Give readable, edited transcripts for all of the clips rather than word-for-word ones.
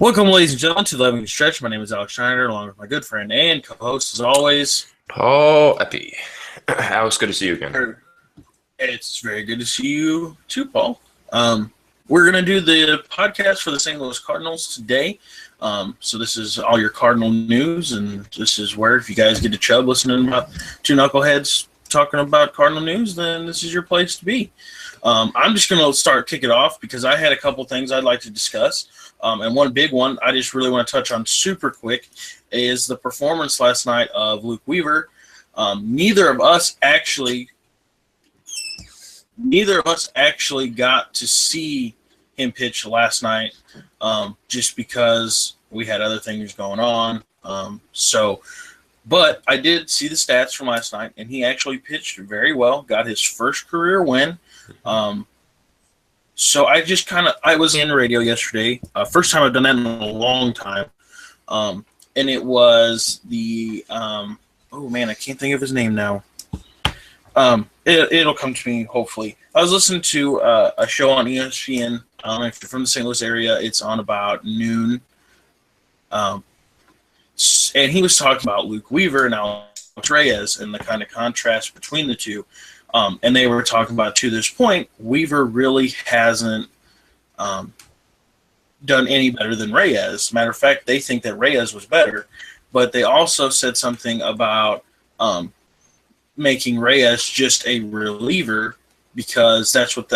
Welcome, ladies and gentlemen, to the 11 Stretch. My name is Alex Schneider, along with my good friend and co-host, as always, Paul Epi. Alex, good to see you again. It's very good to see you too, Paul. We're going to do the podcast for the St. Louis Cardinals today. So this is all your Cardinal news, and this is where, if you guys get a chub listening about two knuckleheads talking about Cardinal news, then this is your place to be. I'm just going to kick it off because I had a couple things I'd like to discuss. And one big one I just really want to touch on super quick is the performance last night of Luke Weaver. Neither of us actually got to see him pitch last night, just because we had other things going on. But I did see the stats from last night, and he actually pitched very well, got his first career win. So I was in radio yesterday. First time I've done that in a long time. And it was I can't think of his name now. It'll come to me, hopefully. I was listening to a show on ESPN. If you're from the St. Louis area, it's on about noon. And he was talking about Luke Weaver and Alex Reyes and the kind of contrast between the two. And they were talking about, to this point, Weaver really hasn't done any better than Reyes. Matter of fact, they think that Reyes was better. But they also said something about making Reyes just a reliever because that's what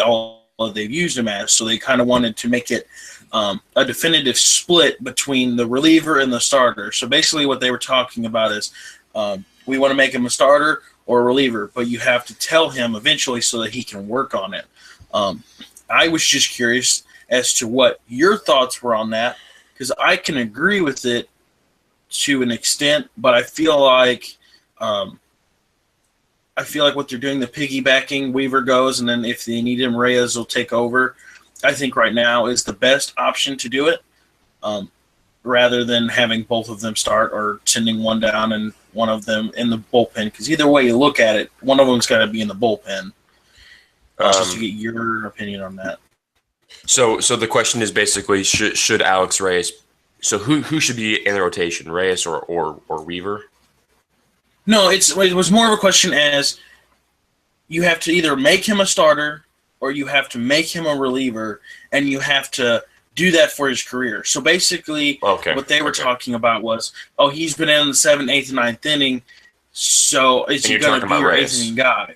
they've used him as. So they kind of wanted to make it a definitive split between the reliever and the starter. So basically what they were talking about is we want to make him a starter or a reliever, but you have to tell him eventually so that he can work on it. I was just curious as to what your thoughts were on that, because I can agree with it to an extent, but I feel like what they're doing, the piggybacking, Weaver goes, and then if they need him, Reyes will take over. I think right now is the best option to do it, rather than having both of them start or sending one down and one of them in the bullpen. Because either way you look at it, one of them's got to be in the bullpen. Just to get your opinion on that. So the question is basically, should Alex Reyes? So who should be in the rotation, Reyes or Weaver? No, it was more of a question as you have to either make him a starter or you have to make him a reliever, and you have to do that for his career. So basically, what they were talking about was, he's been in the 7th, 8th, and 9th inning, so is he going to be your 8th inning guy?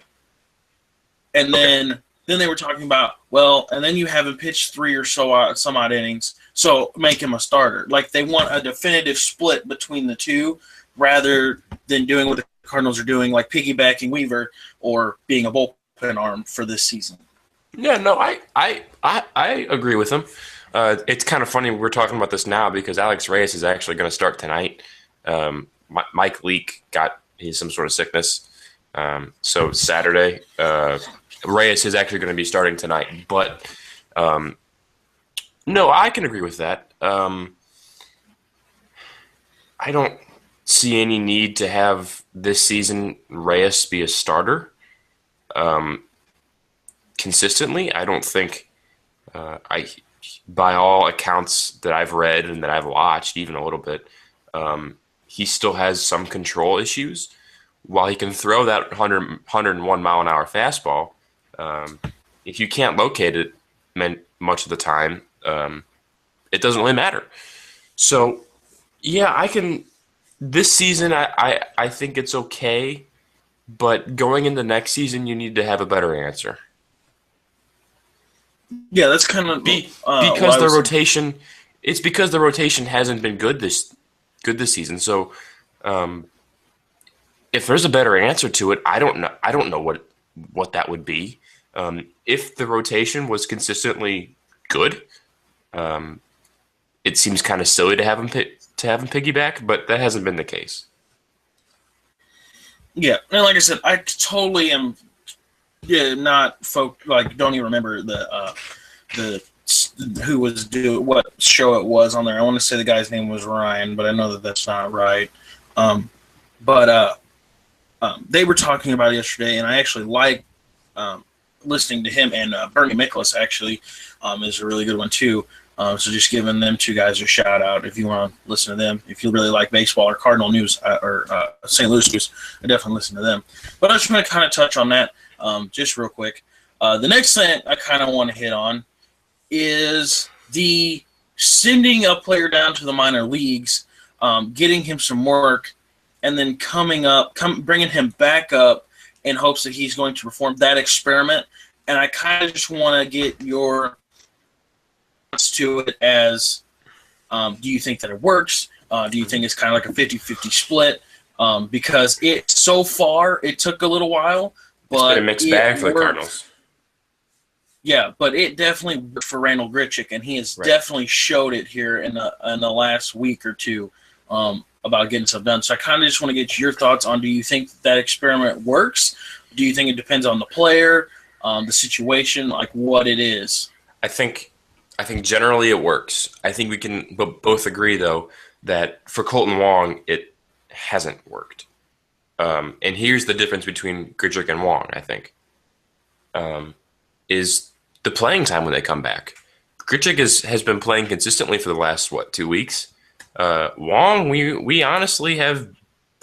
And then they were talking about, and then you have him pitch 3 or some odd innings, so make him a starter. Like, they want a definitive split between the two rather than doing what the Cardinals are doing, like piggybacking Weaver or being a bullpen arm for this season. Yeah, no, I agree with him. It's kind of funny we're talking about this now because Alex Reyes is actually going to start tonight. Mike Leake got some sort of sickness. So Saturday, Reyes is actually going to be starting tonight. But no, I can agree with that. I don't see any need to have this season Reyes be a starter consistently. I don't think by all accounts that I've read and that I've watched even a little bit, he still has some control issues. While he can throw that 101 mile an hour fastball, if you can't locate it much of the time, it doesn't really matter. So, yeah, this season, I think it's okay, but going into next season, you need to have a better answer. Yeah, that's kind of because the rotation. It's because the rotation hasn't been good this season. So, if there's a better answer to it, I don't know what that would be. If the rotation was consistently good, it seems kind of silly to have him piggyback, but that hasn't been the case. Yeah, and like I said, I totally am. Yeah, don't even remember who was doing what show it was on there. I want to say the guy's name was Ryan, but I know that that's not right. They were talking about it yesterday, and I actually like listening to him, and Bernie Miklasz actually is a really good one too. So just giving them two guys a shout out if you want to listen to them. If you really like baseball or Cardinal news or St. Louis news, I definitely listen to them. But I just want to kind of touch on that just real quick. The next thing I kind of want to hit on is the sending a player down to the minor leagues, getting him some work, and then bringing him back up in hopes that he's going to perform that experiment. And I kind of just want to get your to it as do you think that it works? Do you think it's kind of like a 50-50 split? Because so far it took a little while, but it's been a mixed bag for the Cardinals. Yeah, but it definitely worked for Randall Grichuk, and he has definitely showed it here in the last week or two about getting stuff done. So I kind of just want to get your thoughts on: do you think that experiment works? Do you think it depends on the player, the situation, like what it is? I think generally it works. I think we can both agree, though, that for Colton Wong, it hasn't worked. And here's the difference between Grichuk and Wong, I think, is the playing time when they come back. Grichuk has been playing consistently for the last, 2 weeks? Wong, we honestly have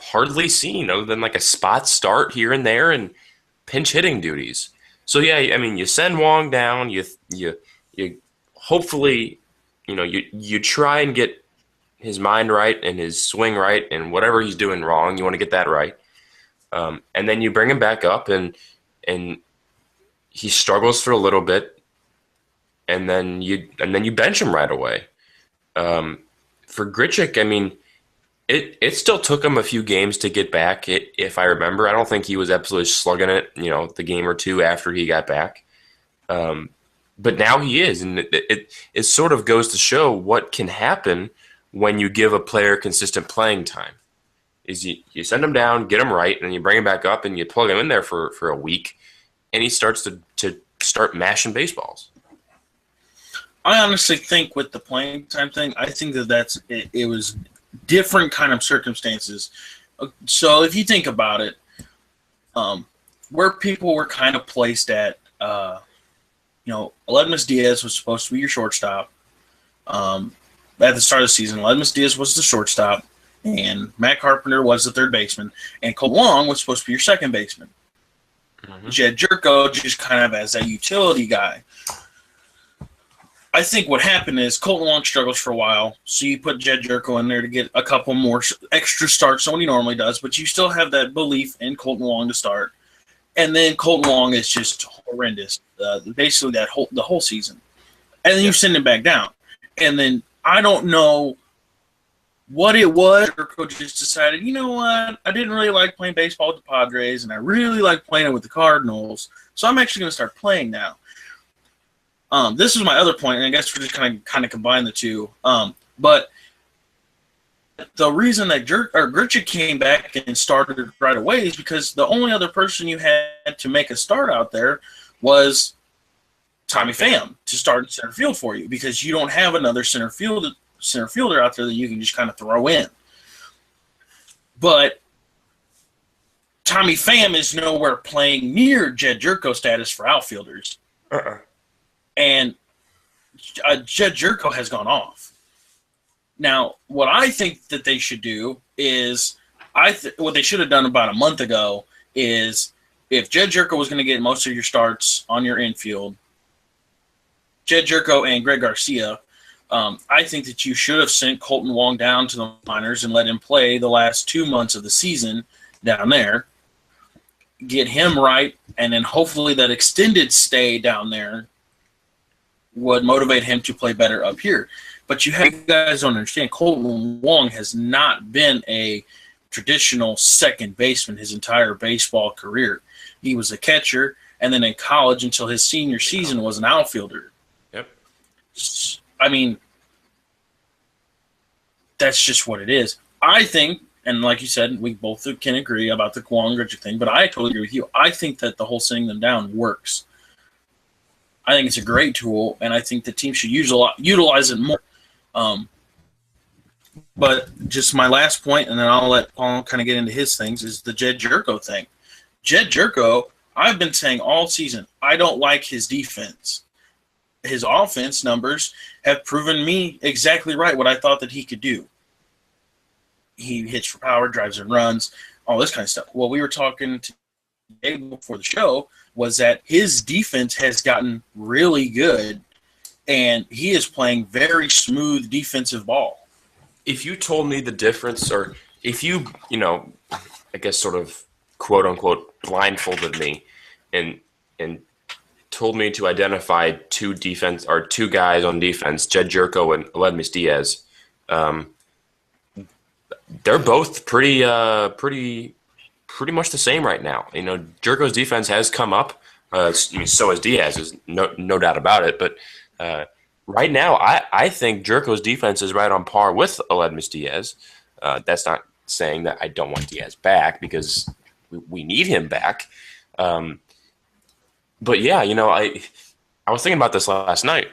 hardly seen, other than like a spot start here and there and pinch hitting duties. So, yeah, I mean, you send Wong down, you hopefully, you try and get his mind right and his swing right and whatever he's doing wrong, you want to get that right. And then you bring him back up and he struggles for a little bit, and then you bench him right away. For Grichuk, I mean, it still took him a few games to get back, if I remember. I don't think he was absolutely slugging it, the game or two after he got back. But now he is, and it sort of goes to show what can happen when you give a player consistent playing time. Is you send him down, get him right, and then you bring him back up and you plug him in there for a week, and he starts to start mashing baseballs. I honestly think with the playing time thing, I think it was different kind of circumstances. So if you think about it, where people were kind of placed at, Aledmus Diaz was supposed to be your shortstop. At the start of the season, Aledmus Diaz was the shortstop, and Matt Carpenter was the third baseman, and Cole Long was supposed to be your second baseman. Mm-hmm. Jed Jerko just kind of as a utility guy. I think what happened is Colton Wong struggles for a while, so you put Jed Jerko in there to get a couple more extra starts than what he normally does, but you still have that belief in Colton Wong to start. And then Colton Wong is just horrendous, basically the whole season. And then you send him back down. And then I don't know what it was. Jerko just decided, you know what, I didn't really like playing baseball with the Padres, and I really like playing it with the Cardinals, so I'm actually going to start playing now. This is my other point, and I guess we're just kind of combine the two. But the reason that Grichuk came back and started right away is because the only other person you had to make a start out there was Tommy Pham to start in center field for you, because you don't have another center fielder out there that you can just kind of throw in. But Tommy Pham is nowhere playing near Jed Jerko status for outfielders. And Jed Jerko has gone off. Now, what I think that they should do is, what they should have done about a month ago is, if Jed Jerko was going to get most of your starts on your infield, Jed Jerko and Greg Garcia, I think that you should have sent Colton Wong down to the minors and let him play the last 2 months of the season down there, get him right, and then hopefully that extended stay down there would motivate him to play better up here. But you guys don't understand, Colton Wong has not been a traditional second baseman his entire baseball career. He was a catcher, and then in college until his senior season was an outfielder. Yep. I mean, that's just what it is. I think, and like you said, we both can agree about the Wong Grichuk thing, but I totally agree with you. I think that the whole sending them down works. I think it's a great tool, and I think the team should utilize it more. But just my last point, and then I'll let Paul kind of get into his things, is the Jed Jerko thing. Jed Jerko, I've been saying all season, I don't like his defense. his offense numbers have proven me exactly right what I thought that he could do. He hits for power, drives and runs, all this kind of stuff. Well, we were talking today before the show was that his defense has gotten really good, and he is playing very smooth defensive ball. If you told me the difference, or if you, I guess sort of quote unquote blindfolded me and told me to identify two guys on defense, Jed Jerko and Aledmus Diaz, they're both pretty much the same right now. Jerko's defense has come up. So has Diaz's, no doubt about it. But right now, I think Jerko's defense is right on par with Aledmus Diaz. That's not saying that I don't want Diaz back, because we need him back. But yeah, I was thinking about this last night.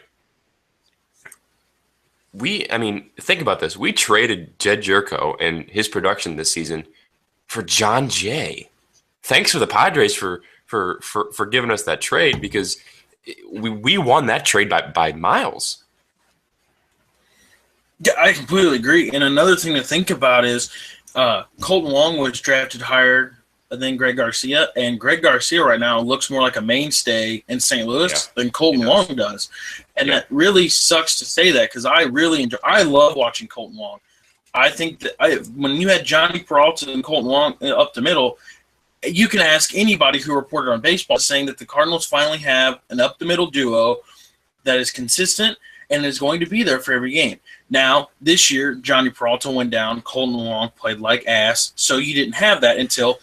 Think about this. We traded Jed Jerko and his production this season for John Jay. Thanks for the Padres for giving us that trade, because we won that trade by miles. Yeah, I completely agree. And another thing to think about is Colton Wong was drafted higher than Greg Garcia, and Greg Garcia right now looks more like a mainstay in St. Louis than Colton Wong does. And that really sucks to say that, because I love watching Colton Wong. I think that when you had Johnny Peralta and Colton Wong up the middle, you can ask anybody who reported on baseball saying that the Cardinals finally have an up-the-middle duo that is consistent and is going to be there for every game. Now, this year, Johnny Peralta went down, Colton Wong played like ass, so you didn't have that until,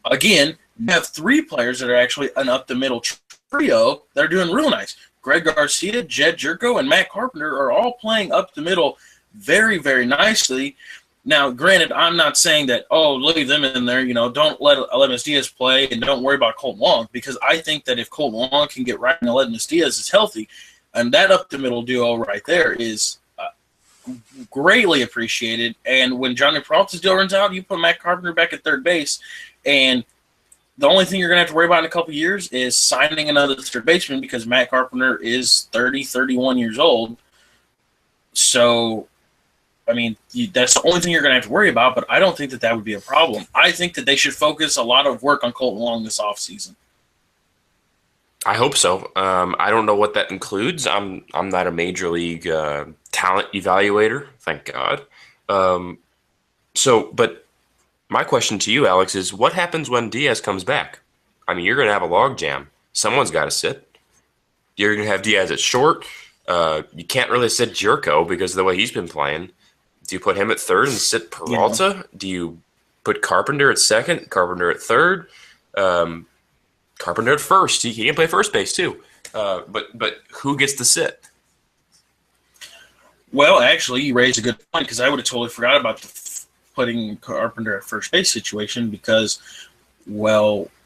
again, you have three players that are actually an up-the-middle trio that are doing real nice. Greg Garcia, Jed Jerko, and Matt Carpenter are all playing up the middle very, very nicely. Now, granted, I'm not saying that, leave them in there, don't let Aledmus Diaz play and don't worry about Colton Wong, because I think that if Colton Wong can get right and Aledmus Diaz is healthy, and that up-the-middle duo right there is greatly appreciated. And when Johnny Peralta's deal runs out, you put Matt Carpenter back at third base, and the only thing you're going to have to worry about in a couple of years is signing another third baseman, because Matt Carpenter is 31 years old. So, that's the only thing you're going to have to worry about, but I don't think that would be a problem. I think that they should focus a lot of work on Colton Wong this offseason. I hope so. I don't know what that includes. I'm not a major league talent evaluator, thank God. But my question to you, Alex, is what happens when Diaz comes back? You're going to have a logjam. Someone's got to sit. You're going to have Diaz at short. You can't really sit Jerko because of the way he's been playing. Do you put him at third and sit Peralta? Yeah. Do you put Carpenter at second, Carpenter at third, Carpenter at first? He can play first base too. But who gets to sit? Well, actually, you raised a good point, because I would have totally forgot about putting Carpenter at first base situation, because,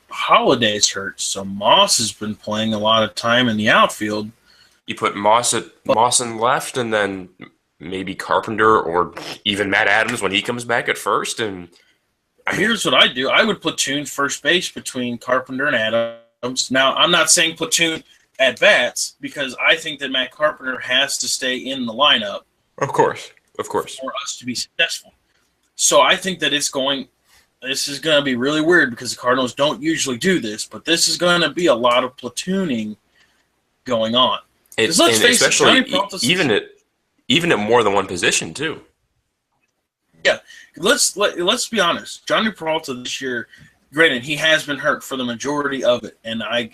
Holiday's hurt, so Moss has been playing a lot of time in the outfield. You put Moss in left, and then maybe Carpenter or even Matt Adams when he comes back at first. And here's what I do. I would platoon first base between Carpenter and Adams. Now, I'm not saying platoon at bats, because I think that Matt Carpenter has to stay in the lineup. Of course. For us to be successful. So I think that this is going to be really weird, because the Cardinals don't usually do this, but this is going to be a lot of platooning going on. Let's face it, even at more than one position too. Yeah, let's be honest. Johnny Peralta this year, granted, he has been hurt for the majority of it, and I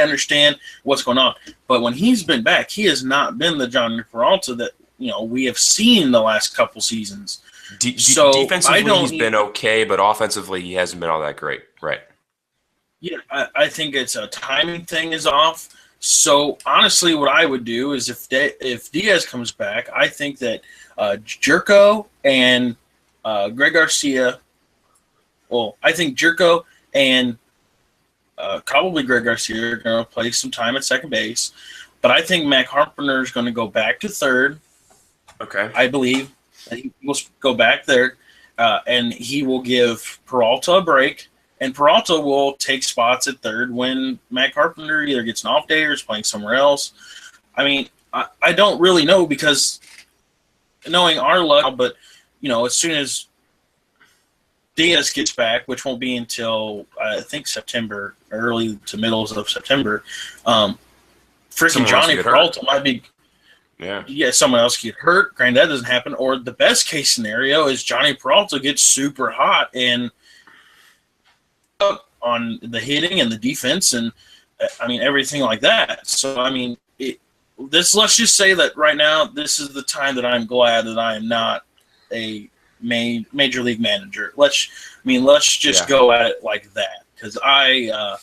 understand what's going on. But when he's been back, he has not been the Johnny Peralta that we have seen the last couple seasons. Defensively, he's been okay, but offensively, he hasn't been all that great, right? Yeah, I think it's a timing thing is off. So honestly, what I would do is if Diaz comes back, I think that Jerko and Greg Garcia. Well, I think Jerko and probably Greg Garcia are going to play some time at second base, but I think Matt Carpenter is going to go back to third. Okay, I believe that he will go back there, and he will give Peralta a break, And Peralta will take spots at third when Matt Carpenter either gets an off day or is playing somewhere else. I mean, I don't really know because knowing our luck, but, as soon as Diaz gets back, which won't be until, I think, September, early to middles of September, freaking Johnny Peralta might be – yeah, someone else get hurt. Granted, that doesn't happen. Or the best case scenario is Johnny Peralta gets super hot and on the hitting and the defense and, everything like that. So, let's just say that right now this is the time that I'm glad that I am not a major league manager. Let's just go at it like that because I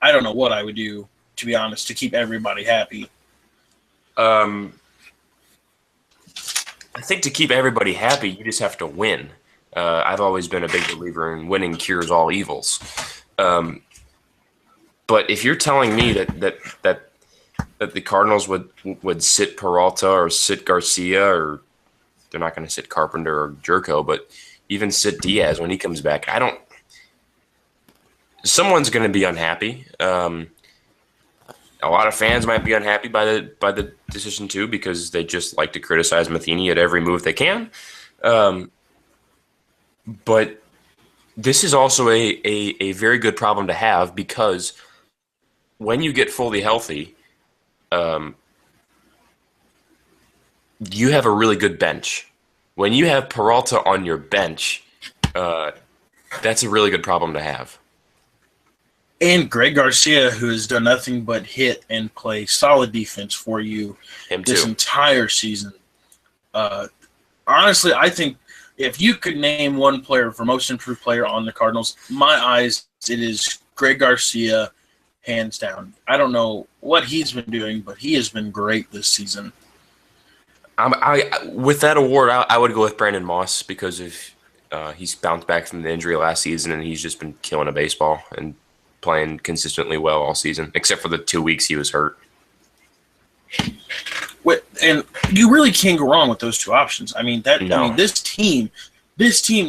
don't know what I would do, to be honest, to keep everybody happy. I think to keep everybody happy, you just have to win. I've always been a big believer in winning cures all evils. But if you're telling me that the Cardinals would sit Peralta or sit Garcia, or they're not going to sit Carpenter or Jerko, but even sit Diaz when he comes back, someone's going to be unhappy. A lot of fans might be unhappy by the decision too, because they just like to criticize Matheny at every move they can. But this is also a very good problem to have, because when you get fully healthy, you have a really good bench. When you have Peralta on your bench, that's a really good problem to have. And Greg Garcia, who has done nothing but hit and play solid defense for you this entire season. Honestly, I think if you could name one player for most improved player on the Cardinals, my eyes, it is Greg Garcia, hands down. I don't know what he's been doing, but he has been great this season. With that award, I would go with Brandon Moss, because he's bounced back from the injury last season, and he's just been killing a baseball and playing consistently well all season, except for the 2 weeks he was hurt. And you really can't go wrong with those two options. This team,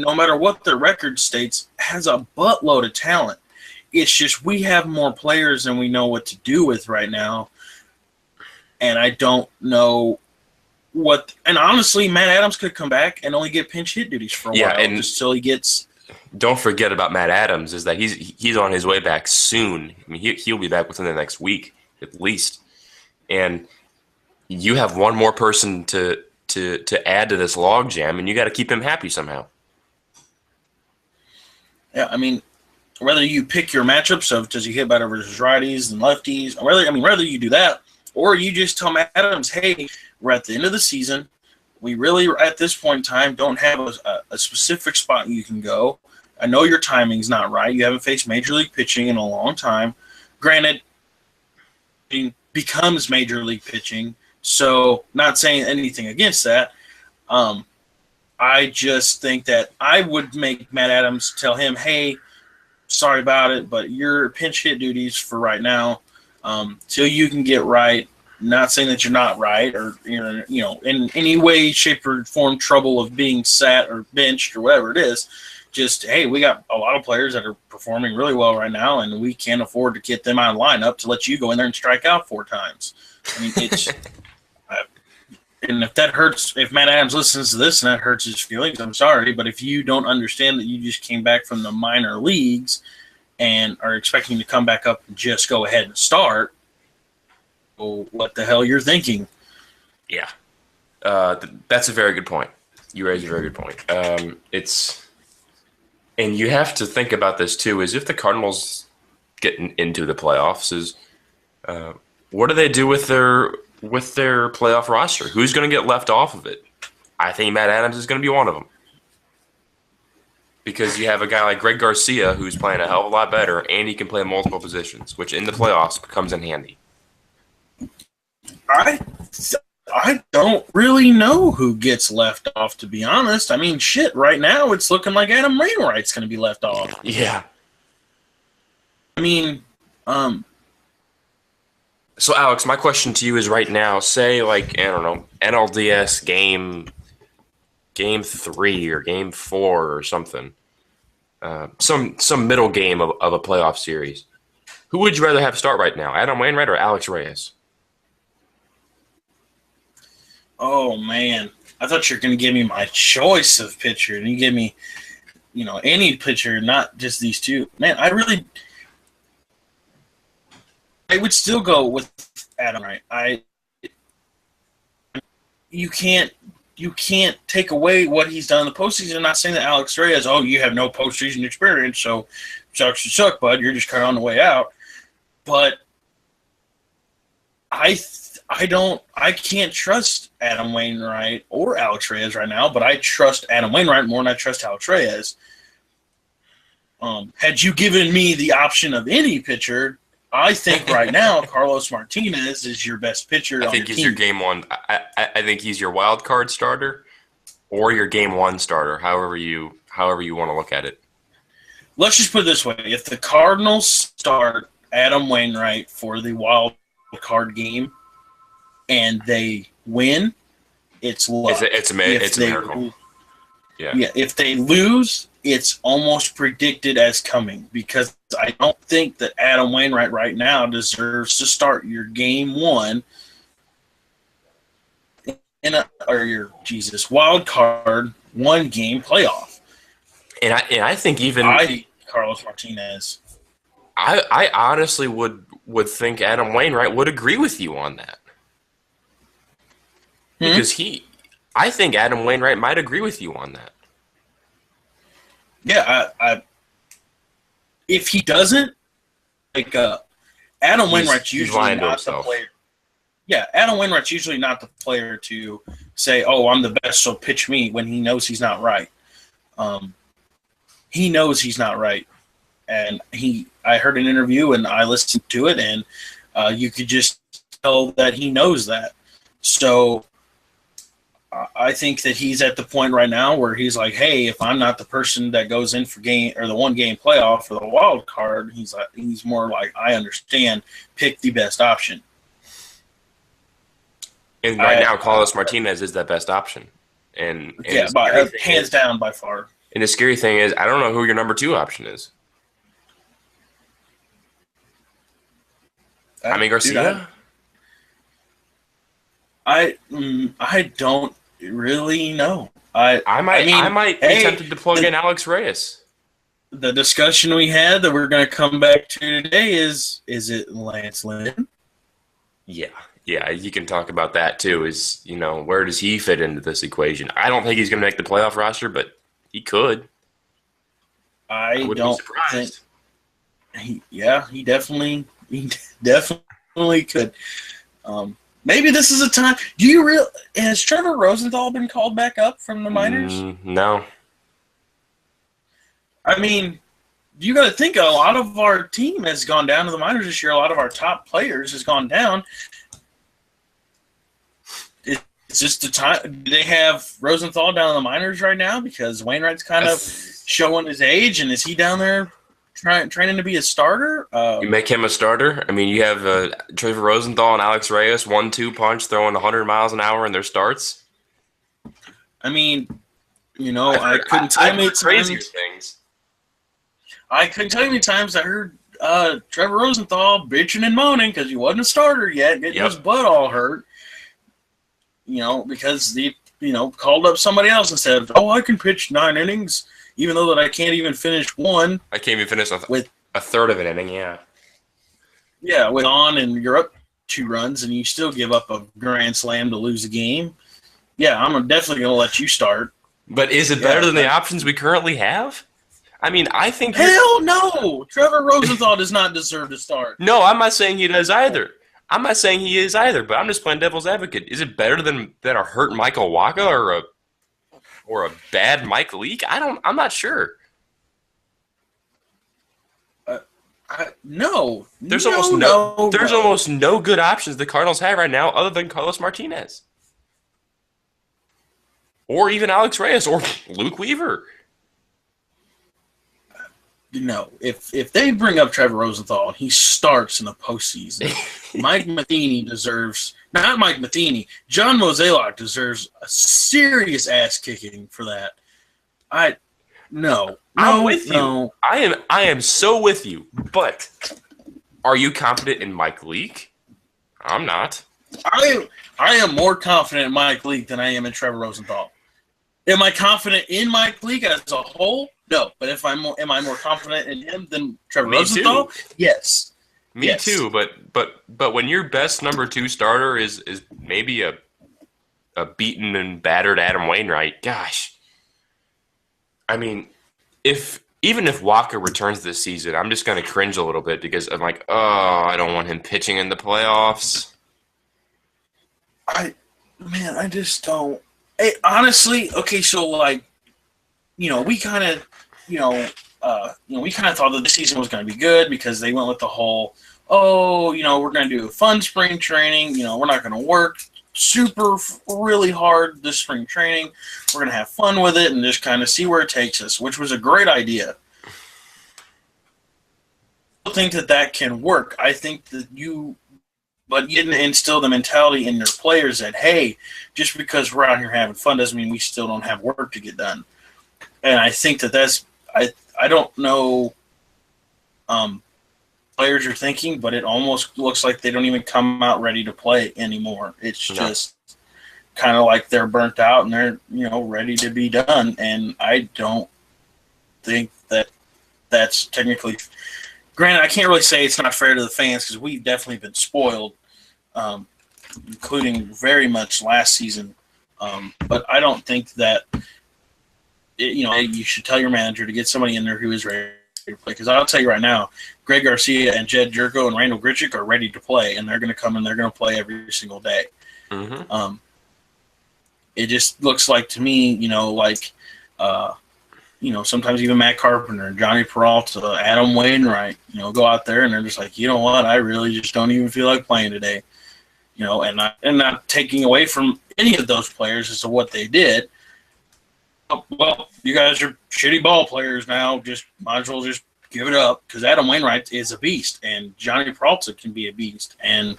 no matter what their record states, has a buttload of talent. It's just we have more players than we know what to do with right now, and I don't know what. And honestly, Matt Adams could come back and only get pinch hit duties for a while, and just till he gets. Don't forget about Matt Adams, is that he's on his way back soon. He'll be back within the next week at least, and you have one more person to add to this logjam, and you got to keep him happy somehow. Yeah, whether you pick your matchups of does he hit better versus righties and lefties, or whether you do that, or you just tell Matt Adams, hey, we're at the end of the season. We really, at this point in time, don't have a specific spot you can go. I know your timing's not right. You haven't faced Major League pitching in a long time. Granted, it becomes Major League pitching, so not saying anything against that. I just think that I would make Matt Adams tell him, hey, sorry about it, but your pinch hit duties for right now, till you can get right. Not saying that you're not right, or in any way, shape, or form trouble of being sat or benched or whatever it is. Just, hey, we got a lot of players that are performing really well right now, and we can't afford to get them out of lineup to let you go in there and strike out 4 times. It's and if that hurts, if Matt Adams listens to this and that hurts his feelings, I'm sorry, but if you don't understand that you just came back from the minor leagues and are expecting to come back up and just go ahead and start, well, what the hell you're thinking? Yeah, that's a very good point. You raise a very good point. And you have to think about this too, is if the Cardinals get into the playoffs, what do they do with their playoff roster? Who's going to get left off of it? I think Matt Adams is going to be one of them. Because you have a guy like Greg Garcia who's playing a hell of a lot better, and he can play multiple positions, which in the playoffs comes in handy. I don't really know who gets left off, to be honest. Right now it's looking like Adam Wainwright's going to be left off. Yeah. So, Alex, my question to you is right now, say, NLDS game 3 or game 4 or something. some middle game of a playoff series. Who would you rather have start right now, Adam Wainwright or Alex Reyes? Oh, man. I thought you were going to give me my choice of pitcher, and you give me, any pitcher, not just these two. Man, I would still go with Adam Wright. You can't take away what he's done in the postseason. I'm not saying that Alex Reyes, you have no postseason experience, so sucks to suck, bud. You're just kind of on the way out. But I can't trust Adam Wainwright or Alex Reyes right now, but I trust Adam Wainwright more than I trust Alex Reyes. Had you given me the option of any pitcher, I think right now Carlos Martinez is your best pitcher. I think he's your game one. I think he's your wild card starter or your game one starter, however you want to look at it. Let's just put it this way: if the Cardinals start Adam Wainwright for the wild card game and they win, it's luck. It's a miracle. Yeah. If they lose, it's almost predicted as coming, because I don't think that Adam Wainwright right now deserves to start your game one your wild card 1-game playoff. And I think even Carlos Martinez. I honestly would think Adam Wainwright would agree with you on that. Because I think Adam Wainwright might agree with you on that. Yeah, if he doesn't, Adam Wainwright's usually not the player. Yeah, Adam Wainwright's usually not the player to say, I'm the best, so pitch me, when he knows he's not right. He knows he's not right. And I heard an interview and I listened to it, and you could just tell that he knows that. So I think that he's at the point right now where he's like, hey, if I'm not the person that goes in for the 1-game playoff or the wild card, he's more like, I understand, pick the best option. And right now, Carlos Martinez is that best option. And hands down by far. And the scary thing is, I don't know who your number 2 option is. Jaime Garcia? I don't really know. I might be tempted to plug in Alex Reyes. The discussion we had that we're going to come back to today is it Lance Lynn? Yeah, you can talk about that too. Where does he fit into this equation? I don't think he's going to make the playoff roster, but he could. I don't think. He definitely could. Maybe this is a time. Has Trevor Rosenthal been called back up from the minors? No. I mean, you got to think a lot of our team has gone down to the minors this year. A lot of our top players has gone down. It's just the time. Do they have Rosenthal down in the minors right now because Wainwright's kind of showing his age, and is he down there training to be a starter? You make him a starter? I mean, you have Trevor Rosenthal and Alex Reyes, 1-2 punch, throwing 100 miles an hour in their starts. I mean, I couldn't tell you how many crazier things. I couldn't tell you how many times I heard Trevor Rosenthal bitching and moaning because he wasn't a starter yet, getting his butt all hurt. Because he, called up somebody else and said, I can pitch 9 innings, even though that I can't even finish one. I can't even finish with a third of an inning, yeah. Yeah, with on and you're up 2 runs and you still give up a grand slam to lose a game. Yeah, I'm definitely going to let you start. But is it better than the options we currently have? I mean, I think... Hell no! Trevor Rosenthal does not deserve to start. No, I'm not saying he does either. I'm not saying he is either, but I'm just playing devil's advocate. Is it better than a hurt Michael Waka or a bad Mike Leake? I'm not sure. No. There's almost no good options the Cardinals have right now other than Carlos Martinez. Or even Alex Reyes or Luke Weaver. If they bring up Trevor Rosenthal and he starts in the postseason, Mike Matheny deserves – not Mike Matheny, John Mozeliak deserves a serious ass kicking for that. No. I'm with you. No. I am so with you. But are you confident in Mike Leake? I'm not. I am more confident in Mike Leake than I am in Trevor Rosenthal. Am I confident in Mike Leake as a whole? No. But am I more confident in him than Trevor Rosenthal? Too. Yes. Me too. But when your best number 2 starter is maybe a beaten and battered Adam Wainwright, gosh. I mean, even if Walker returns this season, I'm just going to cringe a little bit because I'm like, oh, I don't want him pitching in the playoffs. I just don't. Honestly, okay, so like, we kind of, we kind of thought that the season was going to be good because they went with the whole, we're going to do a fun spring training. We're not going to work really hard this spring training. We're going to have fun with it and just kind of see where it takes us, which was a great idea. I think that can work. I think that but you didn't instill the mentality in your players that, hey, just because we're out here having fun doesn't mean we still don't have work to get done. And I think that's I don't know players are thinking, but it almost looks like they don't even come out ready to play anymore. It's just kind of like they're burnt out and they're, ready to be done. And I don't think that that's technically – granted, I can't really say it's not fair to the fans because we've definitely been spoiled, including very much last season. But I don't think that you should tell your manager to get somebody in there who is ready to play. Because I'll tell you right now, Greg Garcia and Jed Jerko and Randall Grichuk are ready to play, and they're going to come and they're going to play every single day. Mm-hmm. It just looks like to me, sometimes even Matt Carpenter, Johnny Peralta, Adam Wainwright, go out there and they're just like, you know what, I really just don't even feel like playing today. And not taking away from any of those players as to what they did. Well, you guys are shitty ball players now. Just might as well just give it up because Adam Wainwright is a beast, and Johnny Peralta can be a beast, and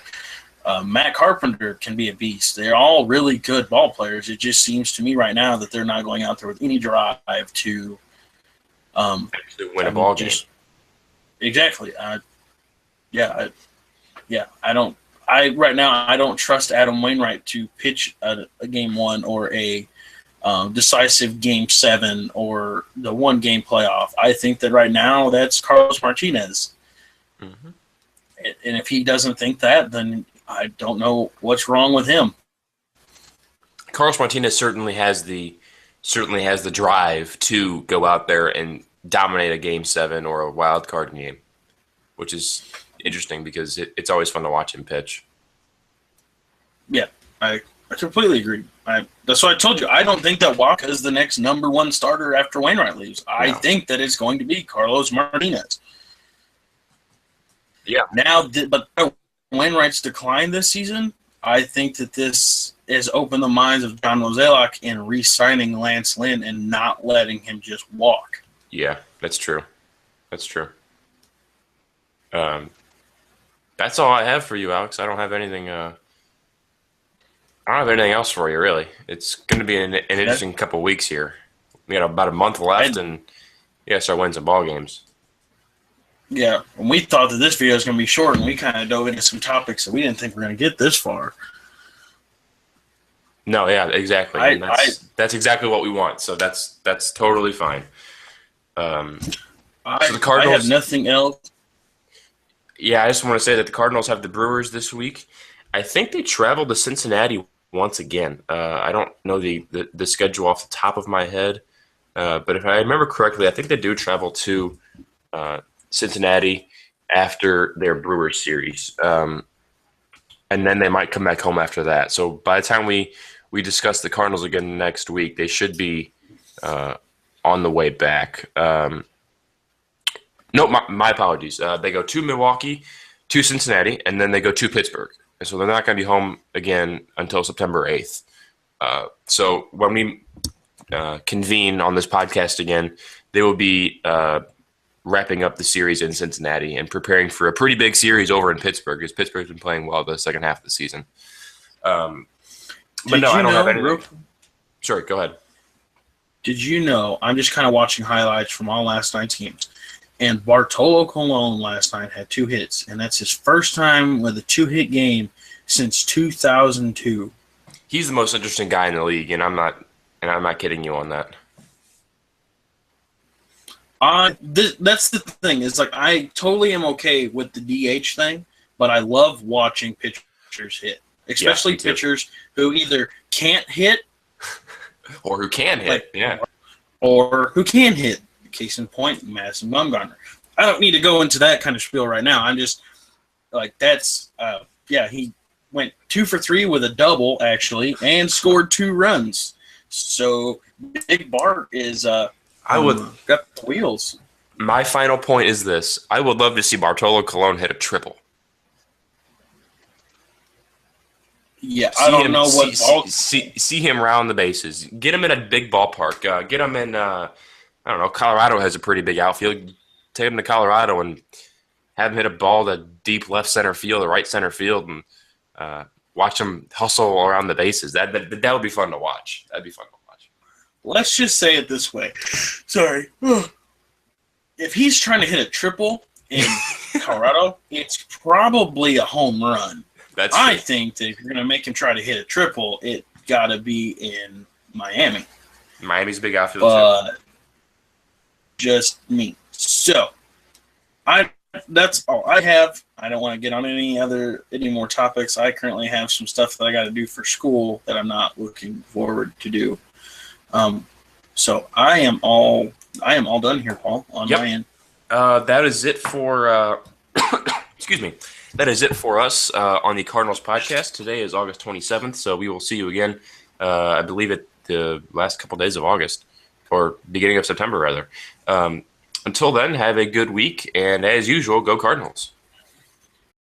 Matt Carpenter can be a beast. They're all really good ball players. It just seems to me right now that they're not going out there with any drive to actually win a ball game. Exactly. I don't. Right now I don't trust Adam Wainwright to pitch a game 1 or a decisive game 7 or the 1-game playoff. I think that right now that's Carlos Martinez. Mm-hmm. And if he doesn't think that, then I don't know what's wrong with him. Carlos Martinez certainly has the drive to go out there and dominate a game 7 or a wild card game, which is interesting because it's always fun to watch him pitch. Yeah, I completely agree. That's why I told you. I don't think that Waka is the next number 1 starter after Wainwright leaves. I think that it's going to be Carlos Martinez. Yeah. Now, but Wainwright's decline this season, I think that this has opened the minds of John Mozeliak in re-signing Lance Lynn and not letting him just walk. Yeah, that's true. That's true. That's all I have for you, Alex. I don't have anything. I don't have anything else for you, really. It's going to be an interesting couple weeks here. We got about a month left, and start winning some ball games. Yeah, and we thought that this video was going to be short, and we kind of dove into some topics that we didn't think we were going to get this far. No, yeah, exactly. That's exactly what we want, so that's totally fine. So the Cardinals, I have nothing else. Yeah, I just want to say that the Cardinals have the Brewers this week. I think they travel to Cincinnati once again. I don't know the schedule off the top of my head, but if I remember correctly, I think they do travel to Cincinnati after their Brewers series, and then they might come back home after that. So by the time we discuss the Cardinals again next week, they should be on the way back. No, my apologies. They go to Milwaukee, to Cincinnati, and then they go to Pittsburgh. And so they're not going to be home again until September 8th. So when we convene on this podcast again, they will be wrapping up the series in Cincinnati and preparing for a pretty big series over in Pittsburgh, because Pittsburgh's been playing well the second half of the season. But no, I don't have anything. Sorry, go ahead. did you know, I'm just kind of watching highlights from all last night's games, and Bartolo Colon last night had 2 hits, and that's his first time with a 2-hit game since 2002. He's the most interesting guy in the league, and I'm not kidding you on that. That's the thing. Is like I totally am okay with the DH thing, but I love watching pitchers hit, especially pitchers who either can't hit or who can hit, or who can hit. Case in point, Madison Bumgarner. I don't need to go into that kind of spiel right now. I'm just like that's he went 2 for 3 with a double actually, and scored 2 runs. So Big Bart is got the wheels. My final point is this: I would love to see Bartolo Colon hit a triple. Yeah, I don't know what see him round the bases. Get him in a big ballpark. Get him in. I don't know. Colorado has a pretty big outfield. Take him to Colorado and have him hit a ball to deep left center field or right center field, and watch him hustle around the bases. That would be fun to watch. That'd be fun to watch. Let's just say it this way. Sorry. If he's trying to hit a triple in Colorado, it's probably a home run. I think that if you're going to make him try to hit a triple, it got to be in Miami. Miami's a big outfield too. Just me. So, that's all I have. I don't want to get on any more topics. I currently have some stuff that I got to do for school that I'm not looking forward to do. So I am all done here, Paul, on my end. That is it for excuse me. That is it for us on the Cardinals Podcast. Today is August 27th, so we will see you again, I believe, at the last couple days of August, or beginning of September, rather. Until then, have a good week, and as usual, go Cardinals.